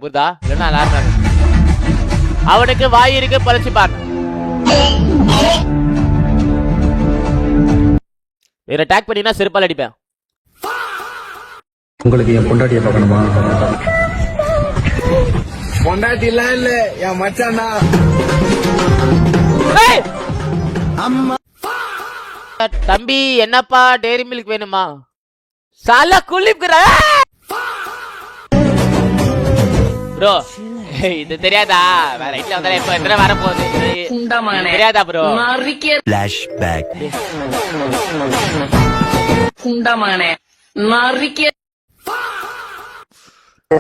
புரியுதா? இல்லைன்னா அலாரம் அவனுக்கு வாய் இருக்கு பழச்சு பாரு. வேற டேக் பண்ணினா செருப்பால் அடிப்பேன். உங்களுக்கு என் பொண்டாட்டியை பார்க்கணுமா? பொண்டாட்டிலாம் இல்ல, என் மச்சான் தான். தம்பி என்னப்பா டேரி மில்க் வேணுமா? சால குளிப்புற ப்ரோ. இது தெரியாதா? வேற ரைட்ல வந்தா இப்ப எத்தனை வர போகுது தெரியாதா ப்ரோ? ஃபிளாஷ்பேக்.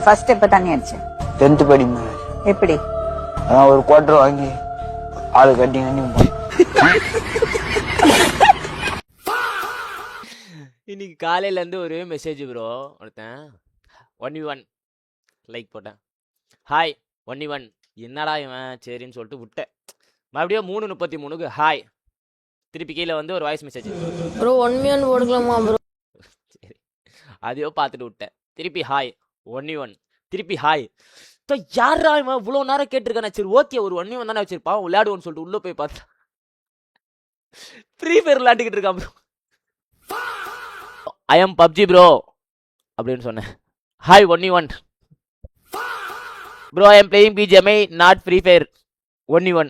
ஃபர்ஸ்ட் எப்ப தண்ணி அடிச்சு? 10th படிக்கும்போது. எப்படி? அதான் ஒரு குவார்டர் வாங்கி ஆளு கட்டி இன்னைக்கு காலையில இருந்து ஒரு மெசேஜ் ப்ரோ. ஒருத்தன் 1v1 லைக் போட்டேன். Hi 1v1. என்னடா இவன் சரின்னு சொல்லிட்டு விட்டேன். மறுபடியும் 3:33க்கு ஹாய். திருப்பி கீழே வந்து ஒரு வாய்ஸ் மெசேஜ் ப்ரோ 1v1 போடுக்கலாமா ப்ரோ? சரி அதையோ பார்த்துட்டு விட்டேன். திருப்பி ஹாய் 1v1. திருப்பி ஹாய். யாரா இவன் இவ்வளோ நேரம் கேட்டிருக்கானே. சரி ஓகே ஒரு 1v1 தானே வச்சிருப்பான் விளையாடுவோன்னு சொல்லிட்டு உள்ள போய் பார்த்தா ஃப்ரீ ஃபயர் விளையாண்டுக்கிட்டு இருக்கான் bro. I am PUBG bro அப்படின்னு சொன்னேன். Hi 1v1 bro. I am playing BGMI not free fire. 1v1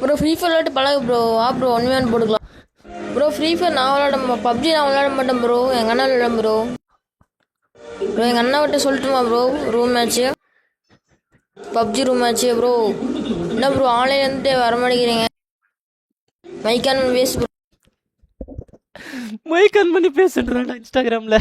bro free fire விளையாட்டு பழகு ப்ரோ. ப்ரோ 1v1 போட்டுக்கலாம் ப்ரோ. ஃப்ரீ ஃபயர் நான் விளையாட பப்ஜி நான் விளையாட மாட்டேன் ப்ரோ. எங்கள் அண்ணா விளையாட ப்ரோ. ப்ரோ எங்கள் அண்ணா விட்டு சொல்லட்டுமா bro? Room match PUBG room match bro. என்ன ப்ரோ ஆன்லைன் வந்துட்டு வர மாட்டேங்கிறீங்க? மைக்கான் பேசு ப்ரோ. மைக் ஆன் பண்ணி பேசுறான்டா இன்ஸ்டாகிராம்ல.